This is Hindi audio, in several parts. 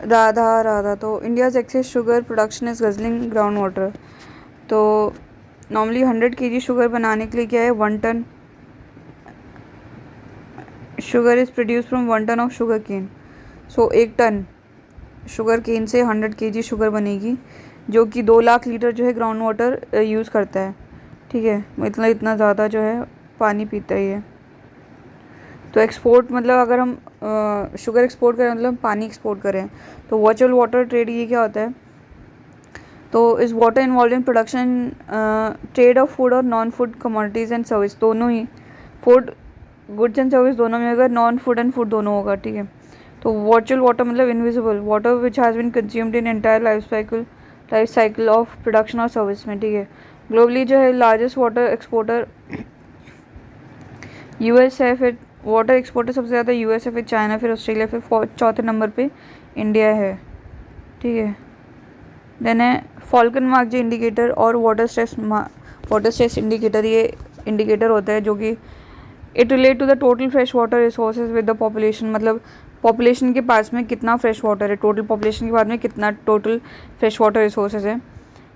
राधा राधा तो India's excess sugar production is guzzling ground water. तो नॉर्मली 100 kg शुगर बनाने के लिए क्या है, 1 ton sugar is produce from 1 ton of sugar cane. So 1 ton sugar cane से 100 kg शुगर बनेगी, जो कि 2 लाख लीटर जो है ग्राउंड वाटर यूज़ करता है। ठीक है, मतलब इतना ज़्यादा जो है पानी पीता ही है। तो एक्सपोर्ट मतलब अगर हम शुगर एक्सपोर्ट करें मतलब पानी एक्सपोर्ट करें, तो वर्चुअल वाटर ट्रेड ये क्या होता है, तो इस water involve in production trade of food और non food commodities and service, दोनों ही फूड गुड्स एंड सर्विस दोनों में होगा, नॉन फूड एंड फूड दोनों होगा। ठीक है, तो वर्चुअल वाटर मतलब invisible water which has been consumed in entire life cycle of production और सर्विस में। ठीक है, ग्लोबली जो है लार्जेस्ट वाटर एक्सपोर्टर यूएस है, फिर वाटर एक्सपोर्टर सबसे ज़्यादा यूएस है, फिर चाइना, फिर ऑस्ट्रेलिया, फिर चौथे नंबर पे इंडिया है। ठीक है, देन है फॉल्कन मार्क जो इंडिकेटर और वाटर स्ट्रेस इंडिकेटर, ये इंडिकेटर होता है जो कि it relate to the total fresh water resources with the population, मतलब पॉपुलेशन के पास में कितना फ्रेश वाटर है, टोटल पॉपुलेशन के पास में कितना टोटल फ्रेश वाटर रिसोर्सेज है।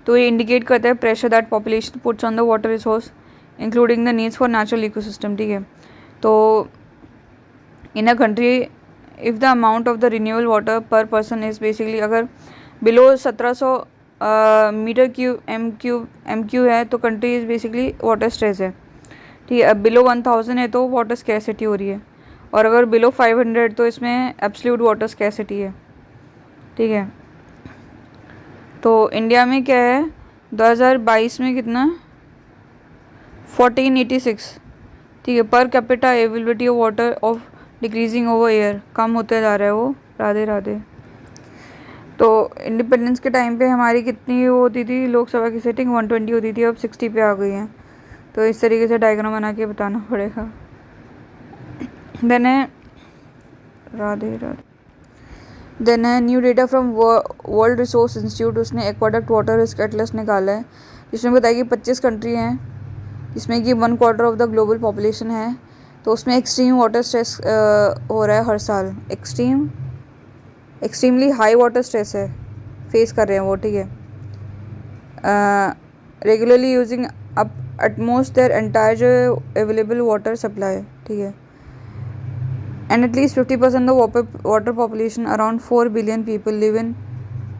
तो ये इंडिकेट करता है pressure that population puts on the water resource including the needs for natural ecosystem. ठीक है, तो in a country if the amount of the renewable water per person is basically अगर बिलो 1700 मीटर क्यू है तो country is basically water stress है। ठीक है, अब बिलो 1000 है तो वाटर स्कैसिटी हो रही है, और अगर बिलो 500 तो इसमें एब्सोल्यूट वाटर स्कैसिटी है। ठीक है, तो इंडिया में क्या है 2022 में कितना 1486। ठीक है, per capita availability of water of decreasing over year, कम होते जा रहा है वो। राधे राधे। तो इंडिपेंडेंस के टाइम पे हमारी कितनी वो होती थी लोकसभा की सीटिंग 120 होती थी, अब 60 पे आ गई हैं। तो इस तरीके से डायग्राम बना के बताना पड़ेगा। देन है राधे राधे। देन है new data from world resource institute, उसने एक्वाडक्ट वाटर रिस्क एटलस निकाला है, जिसमें बताया कि 25 कंट्री हैं जिसमें कि 1/4 ऑफ द ग्लोबल पॉपुलेशन है। तो उसमें एक्सट्रीम वाटर स्ट्रेस हो रहा है हर साल, एक्सट्रीमली हाई वाटर स्ट्रेस है फेस कर रहे हैं वो। ठीक है, regularly using up utmost their entire जो अवेलेबल वाटर सप्लाई। ठीक है, and at least 50% of water population around 4 billion people live in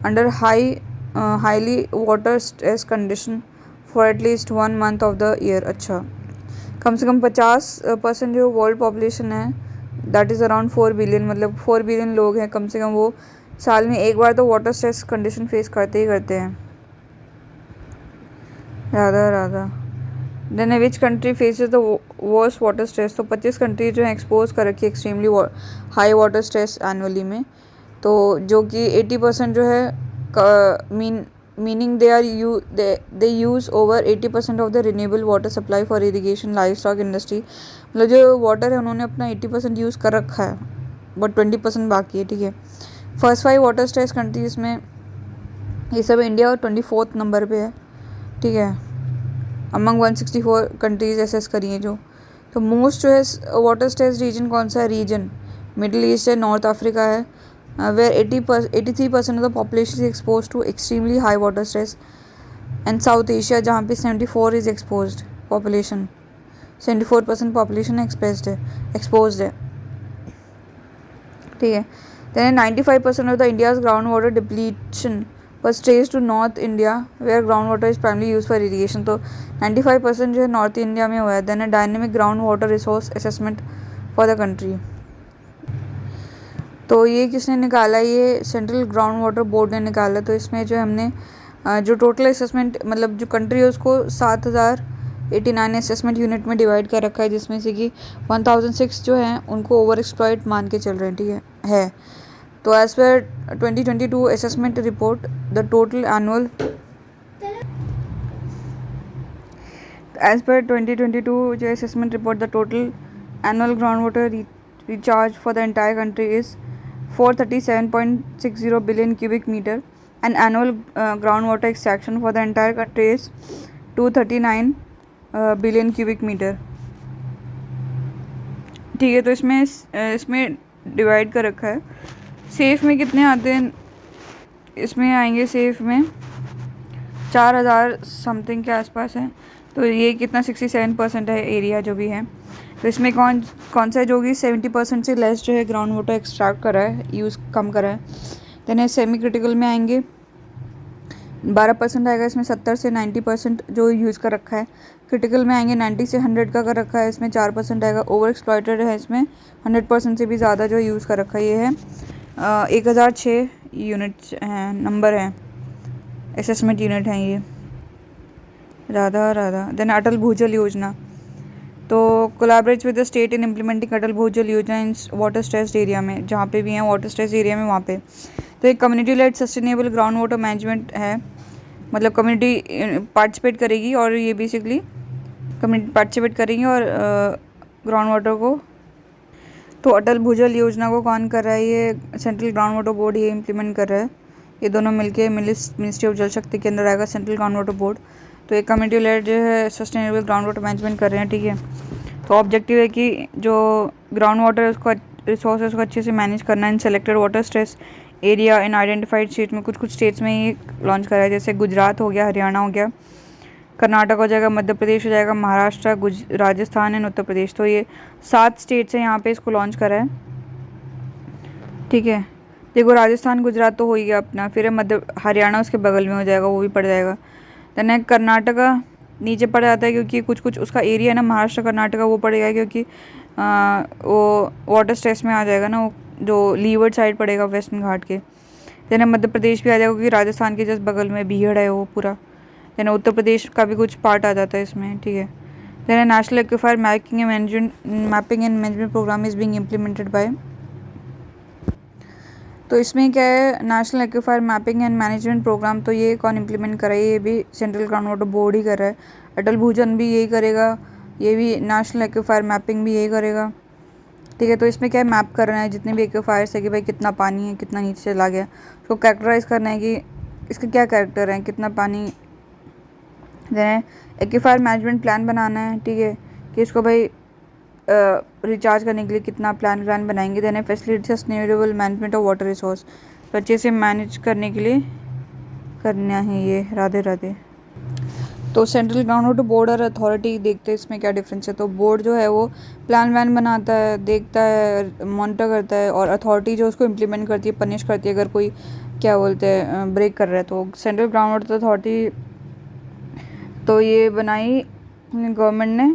under highly water stress condition for at least 1 month of the year. अच्छा, कम से कम 50% जो वर्ल्ड पॉपुलेशन है दैट इज़ अराउंड 4 बिलियन, मतलब 4 बिलियन लोग हैं कम से कम, वो साल में एक बार तो वाटर स्ट्रेस कंडीशन फेस करते ही करते हैं। Radha Radha. Then which country faces the worst water stress, तो 25 कंट्री जो है एक्सपोज कर रखी है extremely high water stress annually में। तो जो कि 80% जो है meaning they use over 80% of the renewable water supply for irrigation livestock industry, मतलब जो वाटर है उन्होंने अपना 80% यूज़ कर रखा है, बट 20% बाकी है। ठीक है, फर्स्ट 5 वाटर स्ट्रेस कंट्रीज में ये सब इंडिया और 24th नंबर पे है। ठीक है, अमंग 164 कंट्रीज एसेस करी हैं जो। तो मोस्ट जो है वाटर स्ट्रेस रीजन कौन सा है, रीजन मिडिल ईस्ट है, नॉर्थ अफ्रीका है, where 83% of the population is exposed to extremely high water stress, and South Asia जहाँ पे 74 is exposed population, 74% population exposed है। ठीक है, then 95% of the India's groundwater depletion was traced to North India where groundwater is primarily used for irrigation। तो 95% जो है नॉर्थ इंडिया में हुआ है। then a dynamic ground water resource assessment for the country, तो ये किसने निकाला, ये सेंट्रल ग्राउंड वाटर बोर्ड ने निकाला। तो इसमें जो हमने जो टोटल असेसमेंट मतलब जो कंट्री है उसको 7089 असेसमेंट यूनिट में डिवाइड कर रखा है, जिसमें से कि 1006 जो हैं उनको ओवर एक्सप्लॉइट मान के चल रहे हैं। ठीक है। तो as per 2022 assessment report the total annual as per 2022 जो assessment report the total annual ground water recharge for the entire country is 437.60 billion cubic meter, and annual groundwater extraction for the entire country is 239 billion cubic meter। ठीक है, तो इसमें डिवाइड कर रखा है। सेफ में कितने आते हैं इसमें आएंगे सेफ में 4000 समथिंग के आसपास है। तो ये कितना 67% है एरिया जो भी है। तो इसमें कौन कौन सा जो कि 70% से लेस जो है ग्राउंड वाटर एक्सट्रैक्ट करा है, यूज़ कम करा है। देन सेमी क्रिटिकल में आएंगे 12% आएगा, इसमें 70 से 90% जो यूज़ कर रखा है। क्रिटिकल में आएंगे 90 से 100 का कर रखा है, इसमें 4% आएगा। ओवर एक्सप्लॉयटेड है, इसमें 100% से भी ज़्यादा जो यूज़ कर रखा है। ये है 1006 यूनिट्स हैं, नंबर हैं, असेसमेंट यूनिट हैं ये। राधा। देन अटल भूजल योजना, तो collaborates with the state in implementing Atal Bhujal Yojana in water stressed area में, जहाँ पे भी हैं वाटर स्ट्रेस्ड एरिया में वहाँ पे। तो एक community lead sustainable ground water management है, मतलब कम्युनिटी पार्टिसिपेट करेगी और ये बेसिकली कम्युनिटी पार्टिसिपेट करेंगी और ग्राउंड वाटर को। तो अटल भूजल योजना को कौन कर रहा है? ये सेंट्रल ग्राउंड वाटर बोर्ड ये इम्प्लीमेंट कर रहा है। ये दोनों मिलके मिनिस्ट्री ऑफ जल शक्ति के अंदर आएगा, सेंट्रल ग्राउंड वाटर बोर्ड। तो एक कम्युनिटी लेड जो है सस्टेनेबल ग्राउंड वाटर मैनेजमेंट कर रहे हैं, ठीक है। तो ऑब्जेक्टिव है कि जो ग्राउंड वाटर है उसको रिसोर्स है उसको अच्छे से मैनेज करना इन selected water stress area in identified state में। कुछ स्टेट्स में ये लॉन्च करा है, जैसे गुजरात हो गया, हरियाणा हो गया, कर्नाटक हो जाएगा, मध्य प्रदेश हो जाएगा, महाराष्ट्र, राजस्थान एंड उत्तर प्रदेश। तो ये 7 स्टेट्स हैं यहाँ पे इसको लॉन्च करा है, ठीक है। देखो राजस्थान गुजरात तो हो ही गया अपना, फिर मध्य हरियाणा उसके बगल में हो जाएगा, वो भी पड़ जाएगा। देन कर्नाटका नीचे पड़ जाता है क्योंकि कुछ उसका एरिया है ना, महाराष्ट्र कर्नाटका वो पड़ेगा क्योंकि वो वाटर स्ट्रेस में आ जाएगा ना, वो जो लीवर्ड साइड पड़ेगा वेस्टर्न घाट के। देन मध्य प्रदेश भी आ जाएगा क्योंकि राजस्थान के जस्ट बगल में बीहड़ है वो पूरा। देन उत्तर प्रदेश का भी कुछ पार्ट आ जाता है इसमें, ठीक है। Then national aquifer mapping and management programme is being implemented by. तो इसमें क्या है, national aquifer mapping and management programme, तो ये कौन इम्प्लीमेंट कर रहा है? ये भी सेंट्रल ग्राउंड वाटर बोर्ड ही कर रहा है। अटल भूजल भी यही करेगा, ये भी नेशनल एक्विफायर मैपिंग भी यही करेगा, ठीक है। तो इसमें क्या है, मैप करना है जितने भी एक्विफायर्स है कि भाई कितना पानी है, कितना नीचे चला गया, उसको कैरेक्टराइज करना है कि इसका क्या कैरेक्टर है, कितना पानी देना। एक्विफायर मैनेजमेंट प्लान बनाना है, ठीक है, कि इसको भाई रिचार्ज करने के लिए कितना प्लान बनाएंगे। देना facility sustainable management of water resource, तो अच्छे से मैनेज करने के लिए करना है ये। राधे। तो सेंट्रल ग्राउंड वाटर बोर्ड और अथॉरिटी देखते हैं इसमें क्या डिफरेंस है। तो बोर्ड जो है वो प्लान बनाता है, देखता है, मॉनिटर करता है, और अथॉरिटी जो उसको इम्प्लीमेंट करती है, पनिश करती है अगर कोई क्या बोलते हैं ब्रेक कर रहा है। तो सेंट्रल ग्राउंड वाटर अथॉरिटी तो ये बनाई गवर्नमेंट ने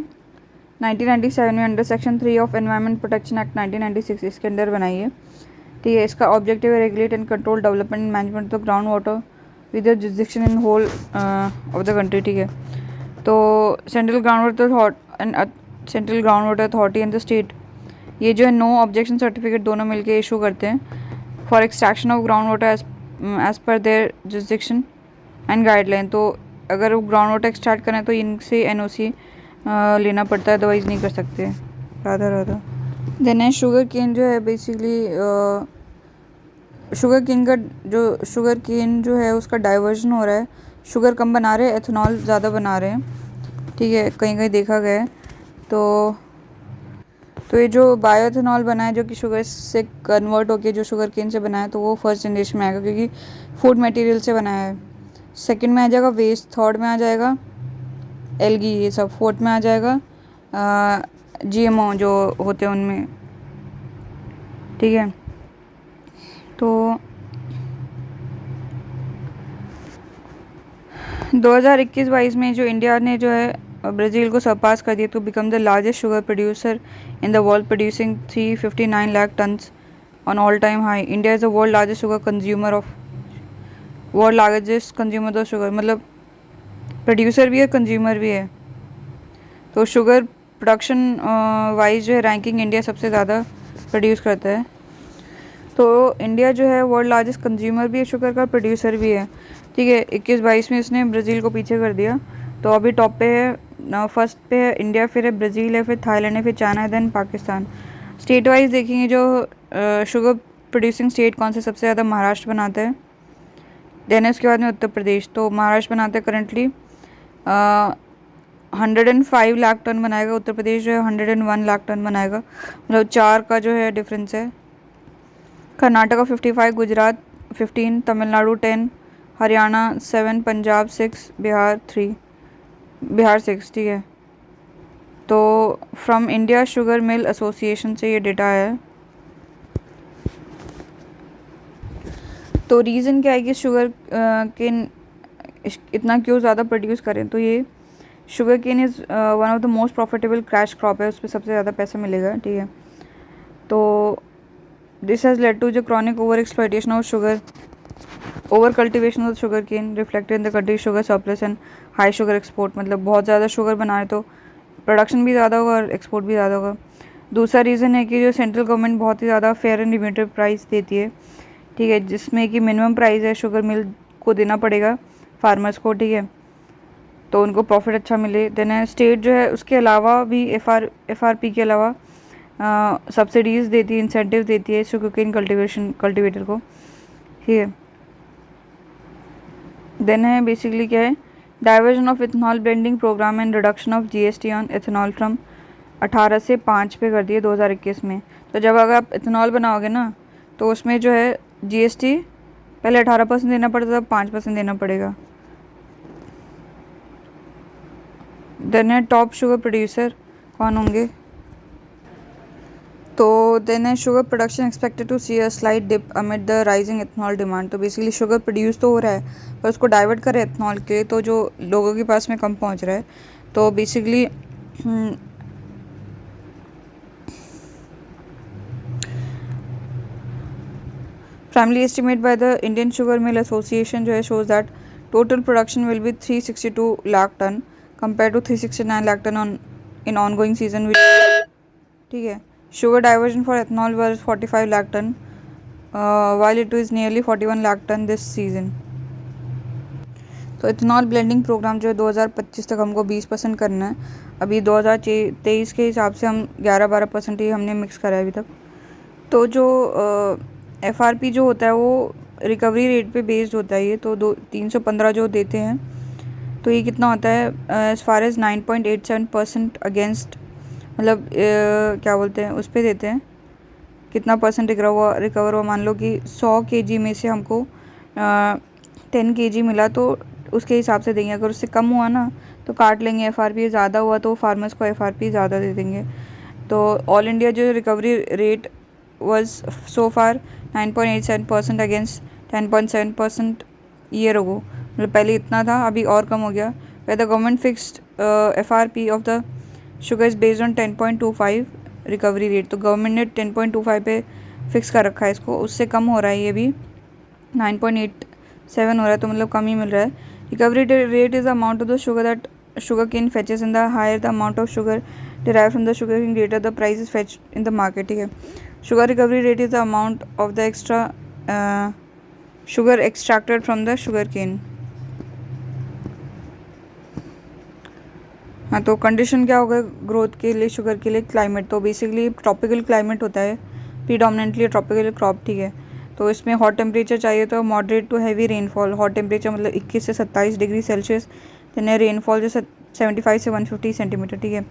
1997 में under section 3 of environment protection act 1996 इसके अंदर बनाई है, ठीक है। इसका ऑब्जेक्टिव है regulate and control development and management of ground water with jurisdiction in whole of the country, ठीक है। तो central ground water authority and the state ये जो है नो ऑब्जेक्शन सर्टिफिकेट दोनों मिलके इशू करते हैं for extraction of ground water as per their jurisdiction and guideline. तो अगर वो ग्राउंड वाटर एक्सट्रैक्ट करें तो इनसे एनओसी लेना पड़ता है, अदरवाइज़ नहीं कर सकते। राधा। देन है शुगर केन जो है बेसिकली शुगर केन जो है उसका डाइवर्जन हो रहा है, शुगर कम बना रहे हैं, एथेनॉल ज़्यादा बना रहे हैं, ठीक है, कहीं देखा गया है। तो ये जो बायो एथेनॉल बना है जो कि शुगर से कन्वर्ट होके जो शुगर केन से बना है, तो वो फर्स्ट जनरेशन में आएगा क्योंकि फूड मटेरियल से बनाया है। सेकंड में आ जाएगा वेस्ट, थर्ड में आ जाएगा एल्गी, ये सब फोर्थ में आ जाएगा जीएमओ जो होते हैं उनमें, ठीक है। तो 2021-22 में जो इंडिया ने जो है ब्राज़ील को सरपास कर दिया, तो become the largest sugar producer in the world producing 359 lakh tons on all time high. India is the world largest consumer of sugar, मतलब प्रोड्यूसर भी है, कंज्यूमर भी है। तो शुगर प्रोडक्शन वाइज जो है रैंकिंग इंडिया सबसे ज़्यादा प्रोड्यूस करता है। तो इंडिया जो है वर्ल्ड लार्जेस्ट कंज्यूमर भी है शुगर का, प्रोड्यूसर भी है, ठीक है। 21-22 में इसने ब्राज़ील को पीछे कर दिया। तो अभी टॉप पे है, फर्स्ट पे है इंडिया, फिर है ब्राज़ील है, फिर थाईलैंड है, फिर चाइना है, देन पाकिस्तान। स्टेट वाइज देखेंगे जो शुगर प्रोड्यूसिंग स्टेट कौन से सबसे ज़्यादा, महाराष्ट्र बनाता है, देन उसके बाद में उत्तर प्रदेश। तो महाराष्ट्र बनाता है करंटली 105 लाख टन बनाएगा, उत्तर प्रदेश जो है 101 लाख टन बनाएगा, मतलब 4 का जो है डिफरेंस है। कर्नाटका 55, गुजरात 15, तमिलनाडु 10, हरियाणा 7, पंजाब 6, बिहार 3, बिहार 6, ठीक है। तो from India sugar mill association से ये डेटा है। तो रीज़न क्या है कि शुगर केन इतना क्यों ज़्यादा प्रोड्यूस करें, तो ये sugar cane is one of the most profitable cash crop है, उस पर सबसे ज़्यादा पैसा मिलेगा, ठीक है। तो दिस हैज़ लेड टू जो chronic over exploitation of sugar, over cultivation of sugar cane reflected in the country sugar surplus and high sugar export, मतलब बहुत ज़्यादा शुगर बनाए तो प्रोडक्शन भी ज़्यादा होगा और एक्सपोर्ट भी ज़्यादा होगा। दूसरा रीज़न है कि जो सेंट्रल गवर्नमेंट बहुत ही ज़्यादा फेयर एंड लिमिटेड प्राइस देती है, ठीक है, जिसमें कि मिनिमम प्राइस है शुगर मिल को देना पड़ेगा फार्मर्स को, ठीक है, तो उनको प्रॉफिट अच्छा मिले। देन स्टेट जो है उसके अलावा भी एफआरपी के अलावा सब्सिडीज़ देती है, इंसेंटिव देती है शुगर केन कल्टिवेटर को, ठीक है। देन है बेसिकली क्या है, diversion of ethanol blending program and reduction of GST on ethanol from 18 से 5 पे कर दिए 2021 में। तो जब अगर आप इथेनॉल बनाओगे ना तो उसमें जो है जीएसटी पहले 18% देना पड़ता था, 5% देना पड़ेगा। देन है टॉप शुगर प्रोड्यूसर कौन होंगे, तो देन है sugar production expected to see a slight dip amid the rising ethanol demand. तो बेसिकली शुगर प्रोड्यूस तो हो रहा है पर उसको डाइवर्ट करें इथेनॉल के, तो जो लोगों के पास में कम पहुंच रहा है। तो basically primary estimate by the Indian sugar mill association जो है shows that total production will be 362 lakh ton compare to 369 lakh ton on in ongoing season, ठीक है। Sugar diversion for ethanol was 45 lakh ton while it is nearly 41 lakh ton this season. तो इथेनॉल ब्लेंडिंग प्रोग्राम जो है 2025 तक हमको 20% करना है। अभी 2023 के हिसाब से हम 11-12% ही हमने मिक्स करा है अभी तक। तो जो एफआरपी जो होता है वो रिकवरी रेट पे बेस्ड होता है, ये तो 315 जो देते हैं तो ये कितना होता है एज़ फार एज़ 9.87% अगेंस्ट, मतलब क्या बोलते हैं उस पर देते हैं कितना परसेंट रिकवर हुआ। मान लो कि 100 केजी में से हमको 10 केजी मिला तो उसके हिसाब से देंगे, अगर उससे कम हुआ ना तो काट लेंगे, एफआरपी ज़्यादा हुआ तो फार्मर्स को एफआरपी ज़्यादा दे देंगे। तो ऑल इंडिया जो recovery rate was so far 9.87% against 10.7% year ago, मतलब पहले इतना था अभी और कम हो गया। Way the government fixed FRP of the sugar is based on 10.25 recovery rate. तो गवर्नमेंट ने 10.25 पे फिक्स कर रखा है इसको, उससे कम हो रहा है, ये भी 9.87 हो रहा है, तो मतलब कम ही मिल रहा है। Recovery rate is the amount of the sugar that sugar cane fetches in the higher the amount of sugar derived from the sugar cane greater the price is fetched in the market, ठीक है। Sugar recovery rate is the amount of the extra sugar extracted from the sugar cane. हाँ, तो कंडीशन क्या होगा ग्रोथ के लिए शुगर के लिए, क्लाइमेट, तो बेसिकली ट्रॉपिकल क्लाइमेट होता है, प्रीडोमिनेंटली ट्रॉपिकल क्रॉप, ठीक है। तो इसमें हॉट टेम्परेचर चाहिए तो moderate to heavy rainfall, hot temperature मतलब 21 से 27 डिग्री सेल्सियस, देन रेनफॉल जो 75 से 150 सेंटीमीटर, ठीक है।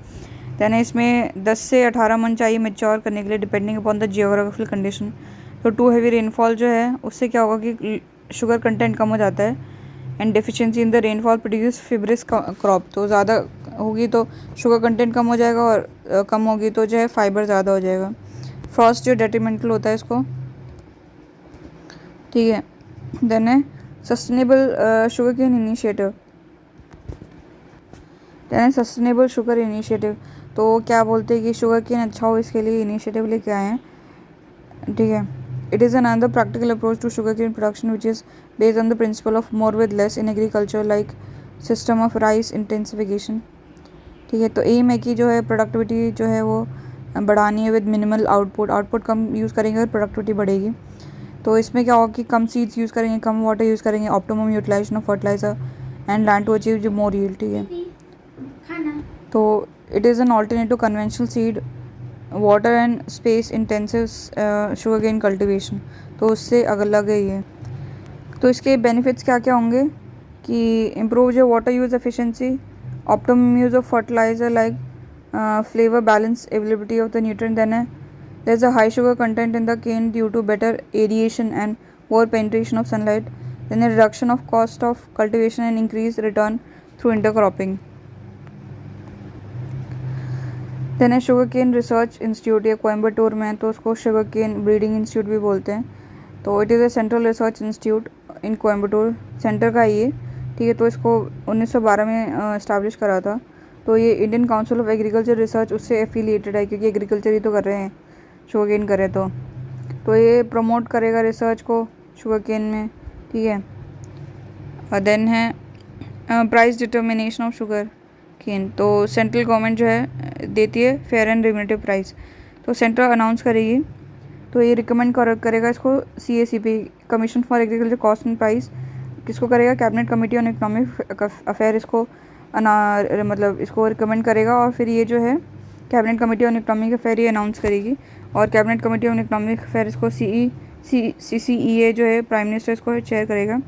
देन इसमें 10 से 18 मंथ चाहिए मेच्योर करने के लिए depending upon the geographical condition. तो टू हैवी रेनफॉल जो है उससे क्या होगा कि शुगर कंटेंट कम हो जाता है and deficiency in the rainfall produce fibrous crop, तो ज़्यादा होगी तो शुगर कंटेंट कम हो जाएगा और कम होगी तो जो है फाइबर ज़्यादा हो जाएगा। फ्रॉस्ट जो डेट्रीमेंटल होता है इसको, ठीक है। देन है sustainable sugar cane initiative, then sustainable sugar initiative, तो क्या बोलते हैं कि शुगर केन अच्छा हो इसके लिए इनिशिएटिव लेके आए हैं, ठीक है। It is another practical approach to sugar cane production which is based on the principle of more with less in agriculture like system of rice intensification, ठीक है। तो एम है कि जो है प्रोडक्टिविटी जो है वो बढ़ानी है with minimal output come use करेंगे और प्रोडक्टिविटी बढ़ेगी। तो इसमें क्या होगा कि कम सीड्स यूज़ करेंगे, कम वाटर यूज़ करेंगे, optimum utilisation of fertiliser and land to achieve जो मोर यील्ड, ठीक है। तो it is an alternative conventional seed water and space intensive sugar cane cultivation, तो उससे अलग है ये। तो इसके बेनिफिट्स क्या क्या होंगे कि इम्प्रूव जो water use efficiency, optimum use of fertiliser like flavour balance availability of the nutrient, then है there is a high sugar content in the cane due to better aeration and poor penetration of sunlight, then a reduction of cost of cultivation and increased return through intercropping. Then है शुगर केन रिसर्च इंस्टीट्यूट, ये कोयम्बटूर में है, तो उसको शुगर केन ब्रीडिंग इंस्टीट्यूट भी बोलते हैं। तो it is a central research institute in Coimbatore centre का ये, ठीक है। तो इसको 1912 में इस्टेब्लिश करा था। तो ये Indian council of agriculture research उससे एफिलिएटेड है, क्योंकि एग्रीकल्चर ही तो कर रहे हैं, शुगर केन करे तो ये प्रमोट करेगा रिसर्च को शुगर केन में, ठीक है। और देन है price determination of sugar cane. तो सेंट्रल गवर्नमेंट जो है देती है फेयर एंड रेगुलेटिव प्राइस, तो सेंट्रल अनाउंस करेगी। तो ये रिकमेंड करेगा इसको CACP, commission for agriculture cost and price, किसको करेगा, cabinet committee on economic affair इसको मतलब इसको रिकमेंड करेगा। और फिर ये जो है cabinet committee on economic affair ये अनाउंस करेगी, और cabinet committee on economic affair इसको CCEA जो है प्राइम मिनिस्टर इसको चेयर करेगा।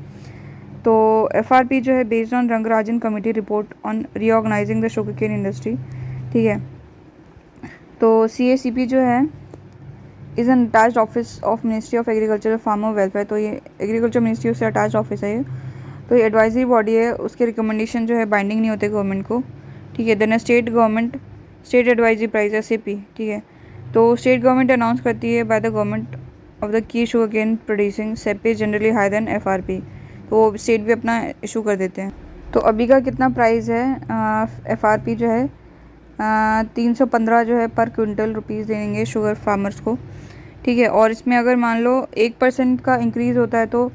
तो FRP जो है based on Rangarajan committee report on reorganising the sugar cane industry, ठीक है। तो CACP जो है is an attached office of ministry of agriculture farmer welfare. तो ये एग्रीकल्चर मिनिस्ट्री से अटैच्ड ऑफिस है ये। तो ये एडवाइजरी बॉडी है, उसके रिकमेंडेशन जो है बाइंडिंग नहीं होते गवर्नमेंट को, ठीक है। Then state advisory price SAP, ठीक है। तो स्टेट गवर्नमेंट अनाउंस करती है by the government of the की sugar cane producing SAP is generally higher than FRP, तो स्टेट भी अपना इशू कर देते हैं। तो अभी का कितना प्राइस है, FRP जो है 315 जो है पर क्विंटल रुपीज़ देंगे शुगर फार्मर्स को, ठीक है। और इसमें अगर मान लो 1% का इंक्रीज़ होता है तो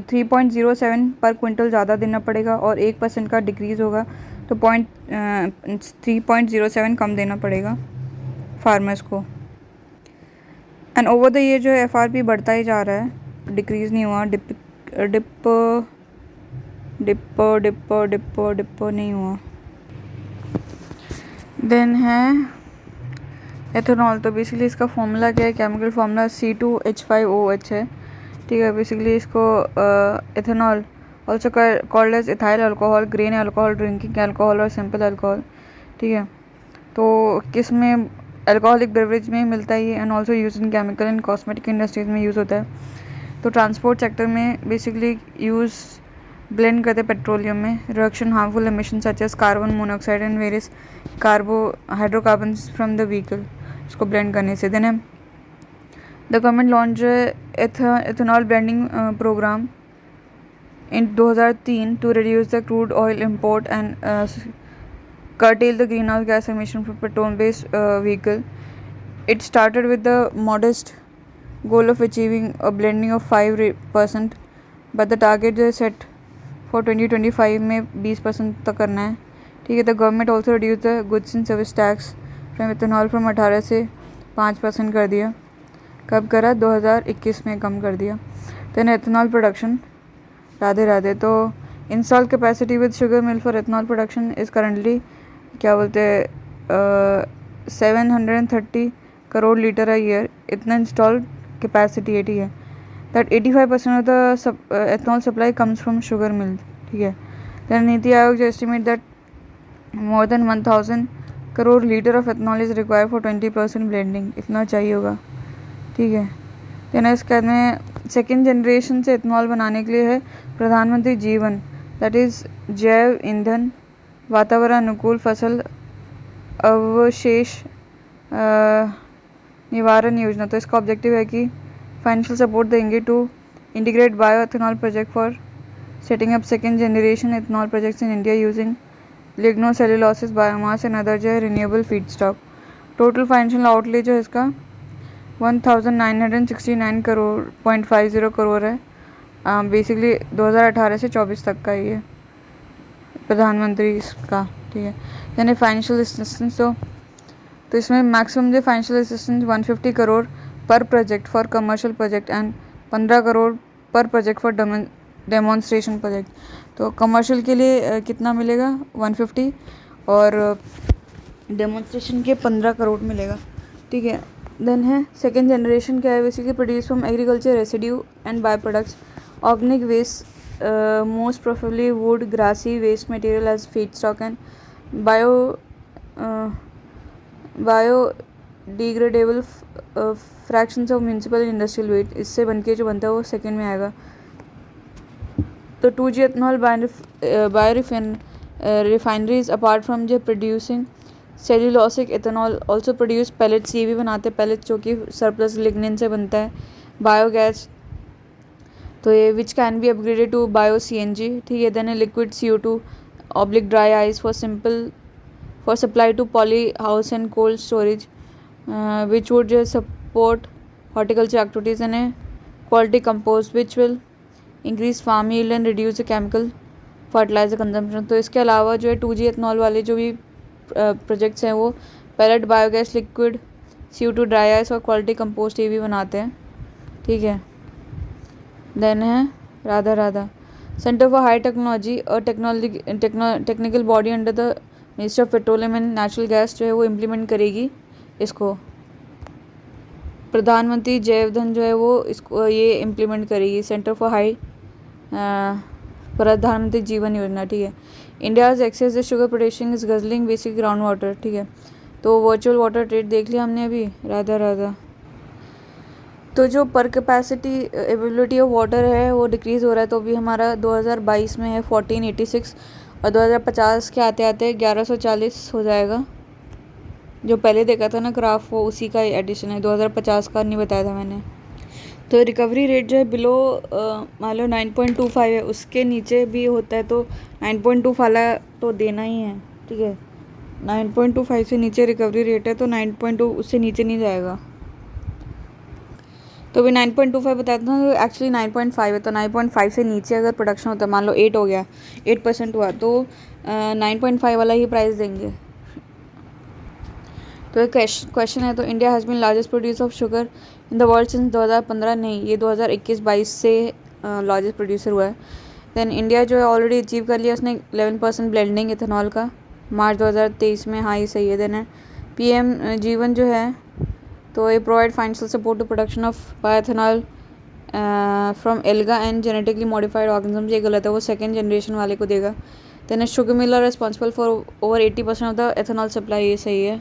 3.07 पर क्विंटल ज़्यादा देना पड़ेगा, और 1% का डिक्रीज़ होगा तो 3.07 कम देना पड़ेगा फार्मर्स को। एंड ओवर द ईयर जो है FRP बढ़ता ही जा रहा है, डिक्रीज़ नहीं हुआ, डिप नहीं हुआ। देन है एथेनॉल। तो बेसिकली इसका फॉर्मूला क्या है, केमिकल फार्मूला C2H5OH है, ठीक है। बेसिकली इसको ethanol also called as ethyl alcohol, grain alcohol, drinking alcohol और सिंपल अल्कोहल, ठीक है। तो किस में अल्कोहलिक बेवरेज में मिलता है ये, and also use in chemical and cosmetic industries में यूज़ होता है। तो ट्रांसपोर्ट सेक्टर में बेसिकली यूज़ ब्लेंड करते पेट्रोलियम में, reduction harmful emission such as carbon monoxide and various hydrocarbons from the vehicle, इसको ब्लेंड करने से। देन है the government launch ethanol blending programme in 2003 to reduce the crude oil import and curtail the greenhouse gas emission from petrol-based vehicle. It started with the modest goal of achieving a blending of 5%, but the target is set for 2025 में 20% तक करना है, ठीक है। The government also reduced the goods and service tax from ethanol from 18 से 5% कर दिया। कब करा, 2021 में कम कर दिया। Then ethanol production, Radhe. तो install capacity with sugar mill for ethanol production is currently क्या बोलते हैं 730 करोड़ लीटर है ईयर, इतना इंस्टॉल्ड कैपेसिटी है, ठीक है। That 85% of the ethanol supply comes from sugar mill, ठीक है। दैन नीति आयोग जो estimate that more than 1000 crore litre of ethanol is required for 20% blending, इतना चाहिए होगा, ठीक है। देन इसके में सेकेंड जनरेशन से एथनॉल बनाने के लिए है प्रधानमंत्री जीवन, दैट इज़ जैव ईंधन वातावरण अनुकूल फसल अवशेष निवारण योजना। तो इसका ऑब्जेक्टिव है कि फाइनेंशियल सपोर्ट देंगे to integrate bio ethanol project for setting up second generation ethanol projects in India using lignocellulosic biomass and other जो है renewable feedstock. Total financial outlay जो है इसका 1969 करोड़ 0.50 करोड़ है। बेसिकली 2018 से 24 तक का ये प्रधानमंत्री इसका, ठीक है। यानी फाइनेंशियल असिस्टेंस तो इसमें मैक्सिमम जो फाइनेंशियल असिस्टेंस 150 करोड़ पर project for commercial project and 15 crore पर प्रोजेक्ट फॉर डेमोन्स्ट्रेशन प्रोजेक्ट। तो कमर्शियल के लिए कितना मिलेगा 150 और डेमोन्स्ट्रेशन के 15 करोड़ मिलेगा, ठीक है। देन है सेकेंड जनरेशन क्या है, basically produce from agriculture residue and by products organic waste most preferably wood, grassy waste material as feedstock and bio degradable fractions of municipal industrial wet, इससे बन के जो बनता है वो सेकेंड में आएगा। तो 2G ethanol bio refineries apart from जो producing cellulosic ethanol also produce pellets, ये भी बनाते हैं पैलेट्स जो कि सरप्लस लिग्निन से बनता है। बायोगैस, तो ये which can be upgraded to bio CNG, ठीक है। Then liquid CO2 oblique dry ice for supply to poly house and cold storage which would support horticulture activities and quality compost which will increase farm yield and reduce the chemical fertiliser consumption. तो इसके अलावा जो है 2G एथनॉल वाले जो भी प्रोजेक्ट्स हैं वो pellet, biogas, liquid CO2 dry ice और क्वालिटी कंपोस्ट ये भी बनाते हैं, ठीक है। देन है Radha centre for high technology और technical body under the ministry of petroleum and natural gas जो है वो इम्प्लीमेंट करेगी इसको। प्रधानमंत्री जैवधन जो है वो इसको ये इम्प्लीमेंट करेगी, सेंटर फॉर हाई प्रधानमंत्री जीवन योजना, ठीक है। India's excess the sugar production is guzzling basic ground water, ठीक है। तो वर्चुअल वाटर ट्रेड देख लिया हमने अभी, राधा। तो जो पर कैपेसिटी एवेलेबिलिटी ऑफ वाटर है वो डिक्रीज़ हो रहा है, तो अभी हमारा 2022 में है 1486 और 2050 के आते आते 1140 हो जाएगा। जो पहले देखा था ना ग्राफ वो उसी का एडिशन है, 2050 का नहीं बताया था मैंने। तो रिकवरी रेट जो है बिलो मान लो 9.25 है, उसके नीचे भी होता है तो 9.2 वाला तो देना ही है, ठीक है। 9.25 से नीचे रिकवरी रेट है तो 9.2 उससे नीचे नहीं जाएगा। तो भी 9.25 बताया था, तो एक्चुअली 9.5 है। तो 9.5 से नीचे अगर प्रोडक्शन होता है, मान लो 8 हो गया, 8% हुआ, तो 9.5 वाला ही प्राइस देंगे। तो एक क्वेश्चन है, तो India has been largest producer of sugar in the world since 2015, नहीं ये 2021-22 से लार्जेस्ट प्रोड्यूसर हुआ है। देन इंडिया जो है ऑलरेडी अचीव कर लिया उसने 11% ब्लेंडिंग इथेनॉल का मार्च 2023 में, हाँ ये सही है। देन है PM जीवन जो है तो ये provide financial support to production of bioethanol from alga and genetically modified organism, ये गलत है, वो सेकेंड जनरेशन वाले को देगा। Then sugar mill are responsible for over 80% of the ethanol supply, ये सही है।